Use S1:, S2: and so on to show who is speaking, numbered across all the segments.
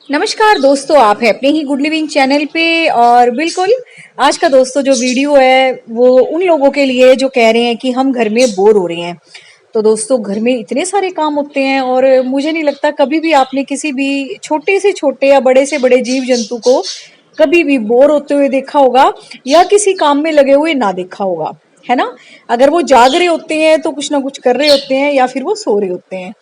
S1: नमस्कार दोस्तों, आप हैं अपने ही गुड लिविंग चैनल पे। और बिल्कुल आज का दोस्तों जो वीडियो है वो उन लोगों के लिए जो कह रहे हैं कि हम घर में बोर हो रहे हैं। तो दोस्तों, घर में इतने सारे काम होते हैं और मुझे नहीं लगता कभी भी आपने किसी भी छोटे से छोटे या बड़े से बड़े जीव जंतु को कभी भी बोर होते हुए देखा होगा या किसी काम में लगे हुए ना देखा होगा, है ना। अगर वो जाग रहे होते हैं तो कुछ ना कुछ कर रहे होते हैं या फिर वो सो रहे होते हैं।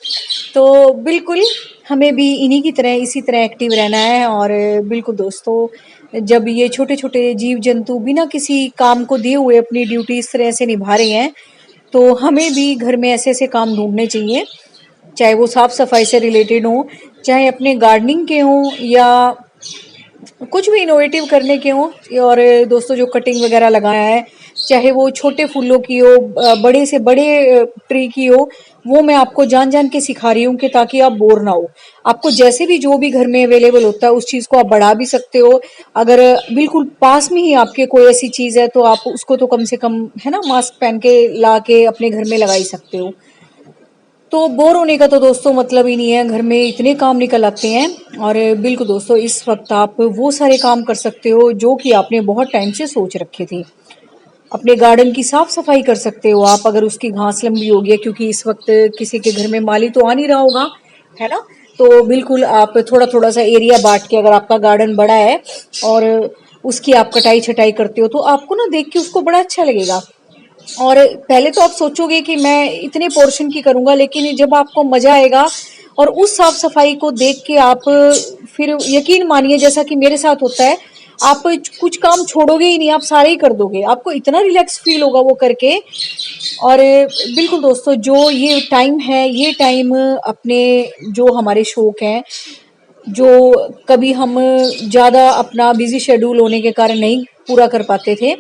S1: तो बिल्कुल हमें भी इन्हीं की तरह इसी तरह एक्टिव रहना है। और बिल्कुल दोस्तों, जब ये छोटे छोटे जीव जंतु बिना किसी काम को दिए हुए अपनी ड्यूटी इस तरह से निभा रहे हैं, तो हमें भी घर में ऐसे ऐसे काम ढूंढने चाहिए, चाहे वो साफ सफाई से रिलेटेड हो, चाहे अपने गार्डनिंग के हों या कुछ भी इनोवेटिव करने के हों। और दोस्तों, जो कटिंग वगैरह लगाया है, चाहे वो छोटे फूलों की हो, बड़े से बड़े ट्री की हो, वो मैं आपको जान जान के सिखा रही हूँ कि ताकि आप बोर ना हो। आपको जैसे भी जो भी घर में अवेलेबल होता है उस चीज को आप बढ़ा भी सकते हो। अगर बिल्कुल पास में ही आपके कोई ऐसी चीज है तो आप उसको तो कम से कम, है ना, मास्क पहन के ला के अपने घर में लगा ही सकते हो। तो बोर होने का तो दोस्तों मतलब ही नहीं है, घर में इतने काम निकल आते हैं। और बिल्कुल दोस्तों, इस वक्त आप वो सारे काम कर सकते हो जो कि आपने बहुत टाइम से सोच रखे थे। अपने गार्डन की साफ सफाई कर सकते हो आप, अगर उसकी घास लंबी होगी है, क्योंकि इस वक्त किसी के घर में माली तो आ नहीं रहा होगा, है ना। तो बिल्कुल आप थोड़ा थोड़ा सा एरिया बांट के, अगर आपका गार्डन बड़ा है और उसकी आप कटाई छटाई करते हो, तो आपको ना देख के उसको बड़ा अच्छा लगेगा। और पहले तो आप सोचोगे कि मैं इतने पोर्शन की करूंगा, लेकिन जब आपको मजा आएगा और उस साफ सफाई को देख के आप फिर यकीन मानिए, जैसा कि मेरे साथ होता है, आप कुछ काम छोड़ोगे ही नहीं, आप सारे ही कर दोगे। आपको इतना रिलैक्स फील होगा वो करके। और बिल्कुल दोस्तों, जो ये टाइम है, ये टाइम अपने जो हमारे शौक हैं, जो कभी हम ज़्यादा अपना बिजी शेड्यूल होने के कारण नहीं पूरा कर पाते थे,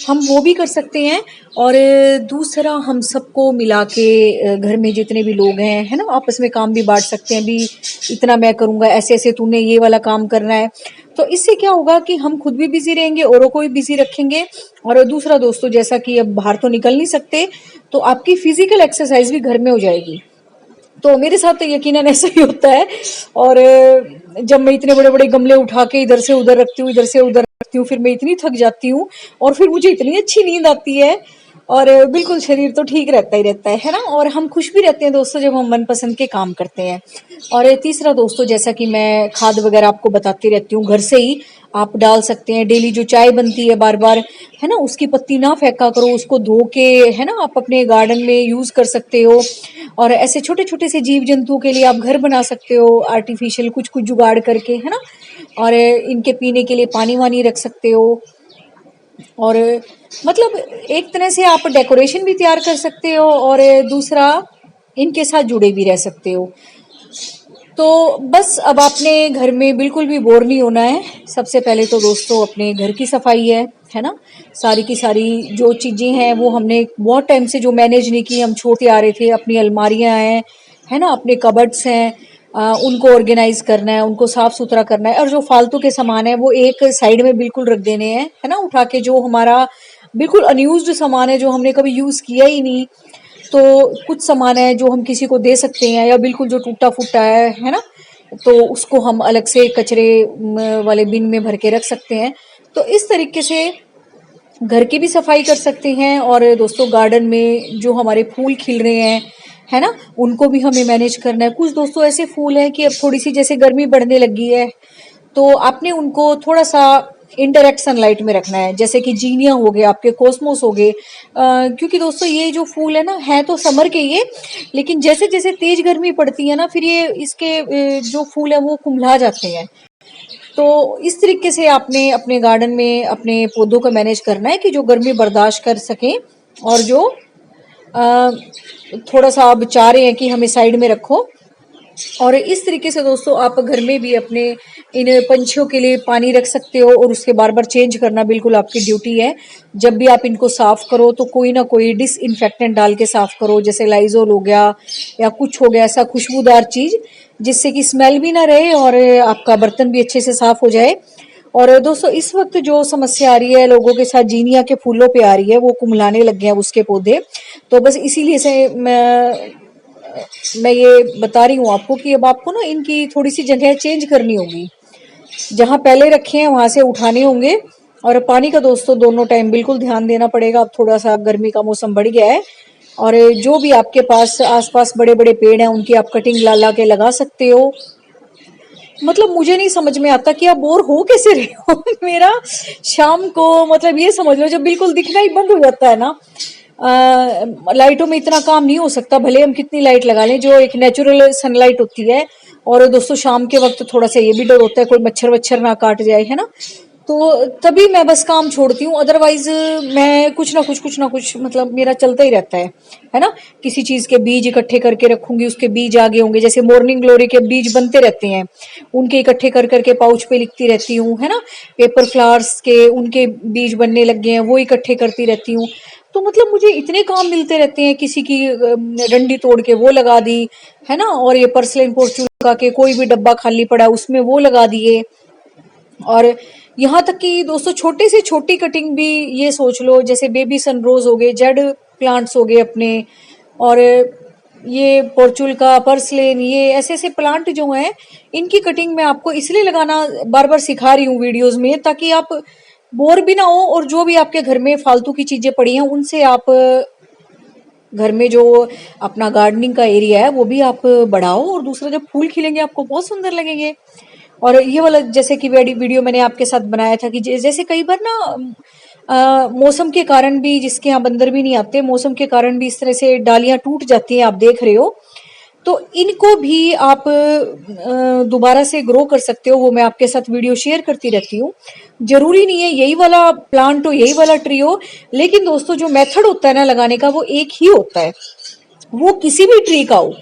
S1: हम वो भी कर सकते हैं। और दूसरा, हम सबको मिला के घर में जितने भी लोग हैं, है ना, आपस में काम भी बांट सकते हैं। भी इतना मैं करूँगा, ऐसे ऐसे तूने ये वाला काम करना है। तो इससे क्या होगा कि हम खुद भी बिजी रहेंगे, औरों को भी बिजी रखेंगे। और दूसरा दोस्तों, जैसा कि अब बाहर तो निकल नहीं सकते, तो आपकी फिजिकल एक्सरसाइज भी घर में हो जाएगी। तो मेरे साथ तो यकीनन ऐसा ही होता है। और जब मैं इतने बड़े बड़े गमले उठा के इधर से उधर रखती हूँ, इधर से उधर रखती हूँ, फिर मैं इतनी थक जाती हूँ और फिर मुझे इतनी अच्छी नींद आती है। और बिल्कुल शरीर तो ठीक रहता है ना। और हम खुश भी रहते हैं दोस्तों जब हम मनपसंद के काम करते हैं। और तीसरा दोस्तों, जैसा कि मैं खाद वगैरह आपको बताती रहती हूँ, घर से ही आप डाल सकते हैं। डेली जो चाय बनती है बार बार, है ना, उसकी पत्ती ना फेंका करो, उसको धो के, है ना, आप अपने गार्डन में यूज कर सकते हो। और ऐसे छोटे छोटे से जीव जंतुओं के लिए आप घर बना सकते हो आर्टिफिशियल, कुछ कुछ जुगाड़ करके, है ना। और इनके पीने के लिए पानी वानी रख सकते हो। और मतलब एक तरह से आप डेकोरेशन भी तैयार कर सकते हो, और दूसरा, इनके साथ जुड़े भी रह सकते हो। तो बस अब आपने घर में बिल्कुल भी बोर नहीं होना है। सबसे पहले तो दोस्तों अपने घर की सफाई है ना। सारी की सारी जो चीजें हैं वो हमने बहुत टाइम से जो मैनेज नहीं की, हम छोड़ते आ रहे थे। अपनी अलमारियां हैं, है ना, अपने कबर्ड्स हैं, उनको ऑर्गेनाइज करना है, उनको साफ सुथरा करना है। और जो फालतू के सामान है वो एक साइड में बिल्कुल रख देने हैं, है ना, उठा के। जो हमारा बिल्कुल अनयूज्ड सामान है, जो हमने कभी यूज किया ही नहीं, तो कुछ सामान है जो हम किसी को दे सकते हैं, या बिल्कुल जो टूटा फूटा है ना, तो उसको हम अलग से कचरे वाले बिन में भर के रख सकते हैं। तो इस तरीके से घर की भी सफाई कर सकते हैं। और दोस्तों, गार्डन में जो हमारे फूल खिल रहे हैं, है ना, उनको भी हमें मैनेज करना है। कुछ दोस्तों ऐसे फूल हैं कि अब थोड़ी सी जैसे गर्मी बढ़ने लगी है, तो आपने उनको थोड़ा सा इनडायरेक्ट सनलाइट में रखना है, जैसे कि जीनिया हो गए, आपके कॉस्मोस हो गए। क्योंकि दोस्तों ये जो फूल है ना, है तो समर के ये, लेकिन जैसे जैसे तेज गर्मी पड़ती है ना, फिर ये इसके जो फूल है वो कुम्भला जाते हैं। तो इस तरीके से आपने अपने गार्डन में अपने पौधों को मैनेज करना है कि जो गर्मी बर्दाश्त कर सकें, और जो अ, थोड़ा सा आप चाह रहे हैं कि हमें साइड में रखो। और इस तरीके से दोस्तों, आप घर में भी अपने इन पंछियों के लिए पानी रख सकते हो, और उसके बार बार चेंज करना बिल्कुल आपकी ड्यूटी है। जब भी आप इनको साफ करो तो कोई ना कोई डिसइंफेक्टेंट डाल के साफ करो, जैसे लाइजोल हो गया या कुछ हो गया ऐसा खुशबूदार चीज, जिससे कि स्मेल भी ना रहे और आपका बर्तन भी अच्छे से साफ हो जाए। और दोस्तों, इस वक्त जो समस्या आ रही है लोगों के साथ, जीनिया के फूलों पे आ रही है, वो कुम्हलाने लग गए हैं उसके पौधे। तो बस इसीलिए से मैं मैं ये बता रही हूँ आपको कि अब आपको ना इनकी थोड़ी सी जगह चेंज करनी होगी। जहाँ पहले रखे हैं वहां से उठाने होंगे। और पानी का दोस्तों दोनों टाइम बिल्कुल ध्यान देना पड़ेगा। अब थोड़ा सा गर्मी का मौसम बढ़ गया है, और जो भी आपके पास आसपास बड़े बड़े पेड़ हैं उनकी आप कटिंग ला ला के लगा सकते हो। मतलब मुझे नहीं समझ में आता कि आप बोर हो कैसे रहे हो। मेरा शाम को मतलब ये समझ लो जब बिल्कुल दिखना ही बंद हो जाता है ना, लाइटों में इतना काम नहीं हो सकता, भले हम कितनी लाइट लगा लें, जो एक नेचुरल सनलाइट होती है। और दोस्तों शाम के वक्त थोड़ा सा ये भी डर होता है कोई मच्छर वच्छर ना काट जाए, है ना। तो तभी मैं बस काम छोड़ती हूँ, अदरवाइज मैं कुछ ना कुछ मतलब मेरा चलता ही रहता है ना। किसी चीज के बीज इकट्ठे करके रखूंगी, उसके बीज आगे होंगे, जैसे मॉर्निंग ग्लोरी के बीज बनते रहते हैं, उनके इकट्ठे कर करके पाउच पे लिखती रहती हूँ, है ना। पेपर फ्लावर्स के उनके बीज बनने लग गए हैं, वो इकट्ठे करती रहती हूँ। तो मतलब मुझे इतने काम मिलते रहते हैं, किसी की डंडी तोड़ के वो लगा दी, है ना। और ये पर्सलेन पोर्चुगा के कोई भी डब्बा खाली पड़ा उसमें वो लगा दिए। और यहाँ तक कि दोस्तों छोटे से छोटी कटिंग भी ये सोच लो, जैसे बेबी सनरोज हो गए, जेड प्लांट्स हो गए अपने, और ये पोर्चुल का पर्सलेन, ये ऐसे ऐसे प्लांट जो हैं इनकी कटिंग मैं आपको इसलिए लगाना बार बार सिखा रही हूँ वीडियोस में, ताकि आप बोर भी ना हो, और जो भी आपके घर में फालतू की चीजें पड़ी हैं उनसे आप घर में जो अपना गार्डनिंग का एरिया है वो भी आप बढ़ाओ, और दूसरा जब फूल खिलेंगे आपको बहुत सुंदर लगेंगे। और ये वाला जैसे कि वीडियो मैंने आपके साथ बनाया था कि जैसे कई बार ना मौसम के कारण भी, जिसके यहाँ बंदर भी नहीं आते, मौसम के कारण भी इस तरह से डालियां टूट जाती हैं, आप देख रहे हो। तो इनको भी आप दोबारा से ग्रो कर सकते हो, वो मैं आपके साथ वीडियो शेयर करती रहती हूँ। जरूरी नहीं है यही वाला प्लांट हो, यही वाला ट्री हो, लेकिन दोस्तों जो मेथड होता है ना लगाने का वो एक ही होता है, वो किसी भी ट्री का हो।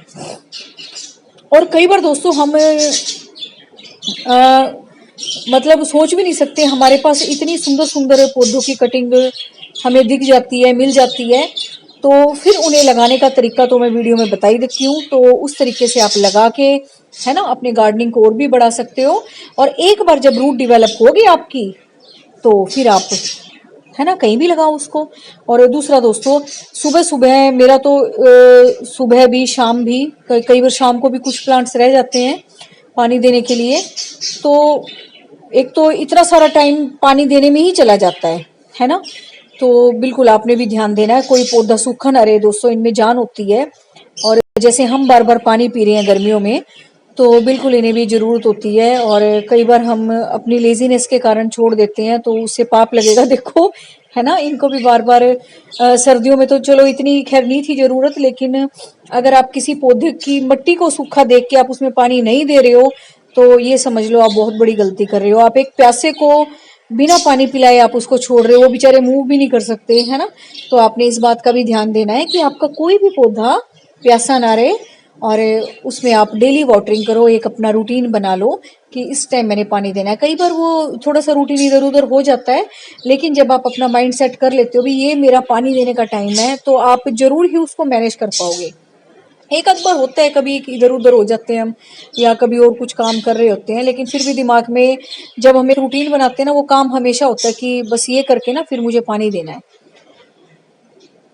S1: और कई बार दोस्तों हम आ, मतलब सोच भी नहीं सकते, हमारे पास इतनी सुंदर सुंदर पौधों की कटिंग हमें दिख जाती है, मिल जाती है। तो फिर उन्हें लगाने का तरीका तो मैं वीडियो में बता ही देती हूँ, तो उस तरीके से आप लगा के, है ना, अपने गार्डनिंग को और भी बढ़ा सकते हो। और एक बार जब रूट डेवलप होगी आपकी, तो फिर आप, है ना, कहीं भी लगाओ उसको। और दूसरा दोस्तों, सुबह सुबह मेरा तो सुबह भी शाम भी, कई बार शाम को भी कुछ प्लांट्स रह जाते हैं पानी देने के लिए, तो एक तो इतना सारा टाइम पानी देने में ही चला जाता है ना। तो बिल्कुल आपने भी ध्यान देना है, कोई पौधा सूखा ना रहे दोस्तों, इनमें जान होती है। और जैसे हम बार बार पानी पी रहे हैं गर्मियों में, तो बिल्कुल इन्हें भी जरूरत होती है। और कई बार हम अपनी लेजीनेस के कारण छोड़ देते हैं, तो उससे पाप लगेगा देखो, है ना। इनको भी बार बार सर्दियों में तो चलो इतनी खैर नहीं थी जरूरत, लेकिन अगर आप किसी पौधे की मट्टी को सूखा देख के आप उसमें पानी नहीं दे रहे हो, तो ये समझ लो आप बहुत बड़ी गलती कर रहे हो। आप एक प्यासे को बिना पानी पिलाए आप उसको छोड़ रहे हो, वो बेचारे मूव भी नहीं कर सकते, है ना। तो आपने इस बात का भी ध्यान देना है कि आपका कोई भी पौधा प्यासा ना रहे, और उसमें आप डेली वाटरिंग करो, एक अपना रूटीन बना लो कि इस टाइम मैंने पानी देना है। कई बार वो थोड़ा सा रूटीन इधर उधर हो जाता है, लेकिन जब आप अपना माइंड सेट कर लेते हो भी ये मेरा पानी देने का टाइम है, तो आप जरूर ही उसको मैनेज कर पाओगे। एक आध बार होता है कभी इधर उधर हो जाते हैं हम, या कभी और कुछ काम कर रहे होते हैं, लेकिन फिर भी दिमाग में जब हमें रूटीन बनाते हैं ना, वो काम हमेशा होता है कि बस ये करके ना फिर मुझे पानी देना है।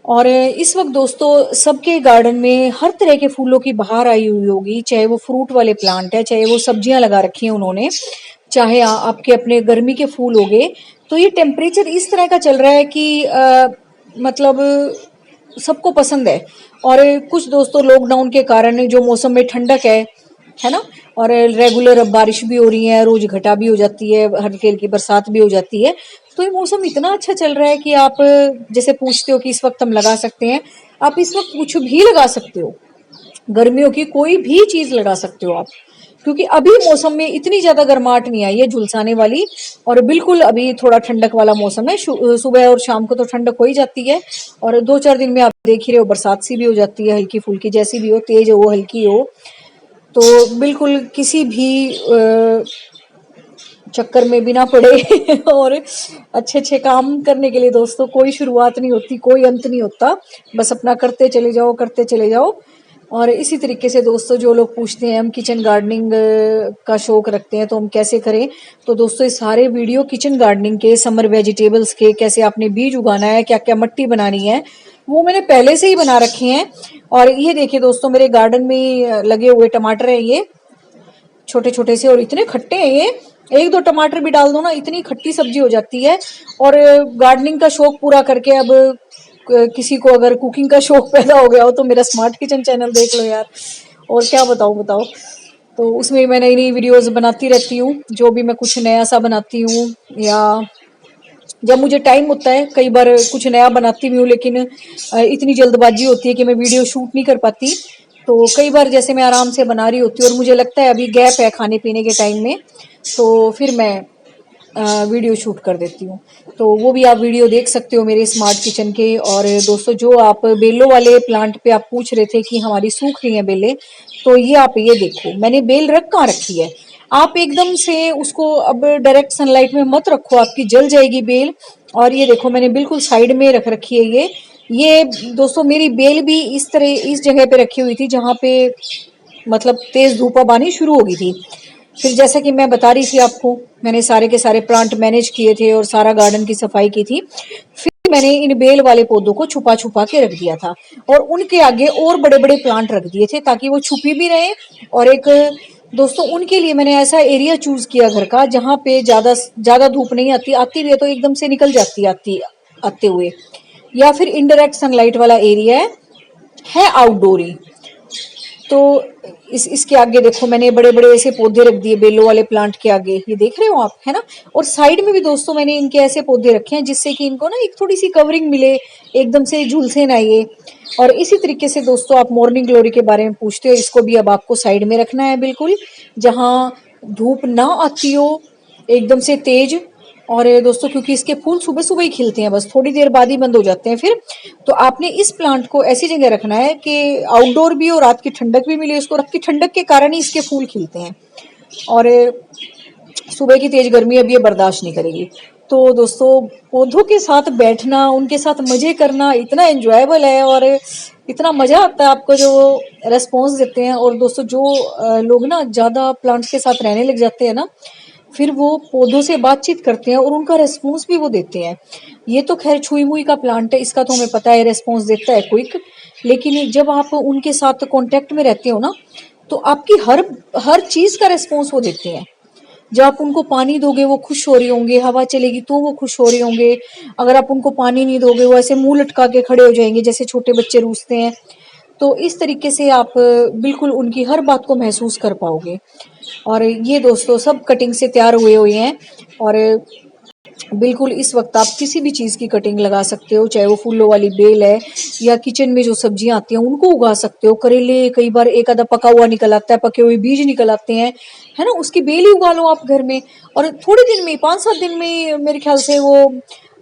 S1: और इस वक्त दोस्तों सबके गार्डन में हर तरह के फूलों की बहार आई हुई होगी, चाहे वो फ्रूट वाले प्लांट है, चाहे वो सब्जियां लगा रखी हैं उन्होंने, चाहे आपके अपने गर्मी के फूल हो गए। तो ये टेम्परेचर इस तरह का चल रहा है कि मतलब सबको पसंद है। और कुछ दोस्तों लॉकडाउन के कारण जो मौसम में ठंडक है ना, और रेगुलर अब बारिश भी हो रही है, रोज घटा भी हो जाती है, हल्की हल्की बरसात भी हो जाती है। तो ये मौसम इतना अच्छा चल रहा है कि आप जैसे पूछते हो कि इस वक्त हम लगा सकते हैं, आप इस वक्त कुछ भी लगा सकते हो, गर्मियों की कोई भी चीज लगा सकते हो आप, क्योंकि अभी मौसम में इतनी ज्यादा गर्माहट नहीं आई है झुलसाने वाली। और बिल्कुल अभी थोड़ा ठंडक वाला मौसम है, सुबह और शाम को तो ठंडक हो ही जाती है, और 2-4 दिन में आप देख ही रहे हो बरसात सी भी हो जाती है, हल्की फुल्की जैसी भी हो, तेज हो हल्की हो। तो बिल्कुल किसी भी चक्कर में भी ना पड़े। और अच्छे अच्छे काम करने के लिए दोस्तों कोई शुरुआत नहीं होती, कोई अंत नहीं होता, बस अपना करते चले जाओ, करते चले जाओ। और इसी तरीके से दोस्तों जो लोग पूछते हैं हम किचन गार्डनिंग का शौक रखते हैं तो हम कैसे करें, तो दोस्तों ये सारे वीडियो किचन गार्डनिंग के, समर वेजिटेबल्स के, कैसे आपने बीज उगाना है, क्या क्या मट्टी बनानी है, वो मैंने पहले से ही बना रखे हैं। और ये देखिए दोस्तों, मेरे गार्डन में लगे हुए टमाटर है, ये छोटे छोटे से, और इतने खट्टे हैं ये। एक दो टमाटर भी डाल दो ना, इतनी खट्टी सब्जी हो जाती है। और गार्डनिंग का शौक पूरा करके अब किसी को अगर कुकिंग का शौक पैदा हो गया हो तो मेरा स्मार्ट किचन चैनल देख लो यार। और क्या बताऊं, बताओ। तो उसमें मैं नई नई वीडियोस बनाती रहती हूँ, जो भी मैं कुछ नया सा बनाती हूँ, या जब मुझे टाइम होता है कई बार कुछ नया बनाती भी हूँ, लेकिन इतनी जल्दबाजी होती है कि मैं वीडियो शूट नहीं कर पाती। तो कई बार जैसे मैं आराम से बना रही होती हूँ और मुझे लगता है अभी गैप है खाने पीने के टाइम में, तो फिर मैं वीडियो शूट कर देती हूँ। तो वो भी आप वीडियो देख सकते हो मेरे स्मार्ट किचन के। और दोस्तों, जो आप बेलों वाले प्लांट पे आप पूछ रहे थे कि हमारी सूख रही हैं बेलें, तो ये आप ये देखो, मैंने बेल रख कहाँ रखी है। आप एकदम से उसको अब डायरेक्ट सनलाइट में मत रखो, आपकी जल जाएगी बेल। और ये देखो, मैंने बिल्कुल साइड में रख रखी है ये दोस्तों, मेरी बेल भी इस तरह इस जगह पे रखी हुई थी जहाँ पे मतलब तेज धूप अब आनी शुरू हो गई थी। फिर जैसा कि मैं बता रही थी आपको, मैंने सारे के सारे प्लांट मैनेज किए थे और सारा गार्डन की सफाई की थी। फिर मैंने इन बेल वाले पौधों को छुपा छुपा के रख दिया था, और उनके आगे और बड़े बड़े प्लांट रख दिए थे ताकि वो छुपी भी रहे। और एक दोस्तों, उनके लिए मैंने ऐसा एरिया चूज किया घर का जहाँ पे ज्यादा ज्यादा धूप नहीं आती, आती भी है तो एकदम से निकल जाती आती आते हुए, या फिर इनडायरेक्ट सनलाइट वाला एरिया है आउटडोर ही। तो इसके आगे देखो, मैंने बड़े बड़े ऐसे पौधे रख दिए बेलों वाले प्लांट के आगे, ये देख रहे हो आप, है ना। और साइड में भी दोस्तों मैंने इनके ऐसे पौधे रखे हैं जिससे कि इनको ना एक थोड़ी सी कवरिंग मिले, एकदम से झुलसे ना ये। और इसी तरीके से दोस्तों, आप मॉर्निंग ग्लोरी के बारे में पूछते हो, इसको भी अब आपको साइड में रखना है बिल्कुल, जहां धूप ना आती हो एकदम से तेज। और दोस्तों, क्योंकि इसके फूल सुबह सुबह ही खिलते हैं, बस थोड़ी देर बाद ही बंद हो जाते हैं फिर। तो आपने इस प्लांट को ऐसी जगह रखना है कि आउटडोर भी और रात की ठंडक भी मिले उसको। रात की ठंडक के कारण ही इसके फूल खिलते हैं, और सुबह की तेज गर्मी अब ये बर्दाश्त नहीं करेगी। तो दोस्तों, पौधों के साथ बैठना, उनके साथ मजे करना इतना एंजॉयबल है, और इतना मजा आता है आपको जो वो रेस्पॉन्स देते हैं। और दोस्तों, जो लोग ना ज्यादा प्लांट्स के साथ रहने लग जाते हैं ना, फिर वो पौधों से बातचीत करते हैं और उनका रेस्पॉन्स भी वो देते हैं। ये तो खैर छुई मुई का प्लांट है, इसका तो हमें पता है रेस्पॉन्स देता है क्विक। लेकिन जब आप उनके साथ कांटेक्ट में रहते हो ना, तो आपकी हर हर चीज का रेस्पॉन्स वो देते हैं। जब आप उनको पानी दोगे वो खुश हो रहे होंगे, हवा चलेगी तो वो खुश हो रहे होंगे। अगर आप उनको पानी नहीं दोगे वो ऐसे मुंह लटका के खड़े हो जाएंगे जैसे छोटे बच्चे रूसते हैं। तो इस तरीके से आप बिल्कुल उनकी हर बात को महसूस कर पाओगे। और ये दोस्तों सब कटिंग से तैयार हुए हुए हैं, और बिल्कुल इस वक्त आप किसी भी चीज़ की कटिंग लगा सकते हो, चाहे वो फूलों वाली बेल है या किचन में जो सब्जियां आती हैं उनको उगा सकते हो। करेले कई बार एक आधा पका हुआ निकल आता है, पके हुए बीज निकल आते हैं, है ना, उसकी बेल ही उगा लो आप घर में। और थोड़े दिन में, 5-7 दिन में मेरे ख्याल से वो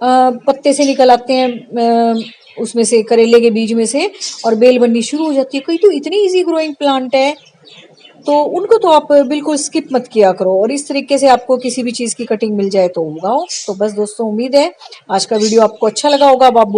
S1: पत्ते से निकल आते हैं, उसमें से, करेले के बीज में से, और बेल बननी शुरू हो जाती है। कई तो इतनी इजी ग्रोइंग प्लांट है, तो उनको तो आप बिल्कुल स्किप मत किया करो। और इस तरीके से आपको किसी भी चीज़ की कटिंग मिल जाए तो उगाओ। तो बस दोस्तों, उम्मीद है आज का वीडियो आपको अच्छा लगा होगा। अब आप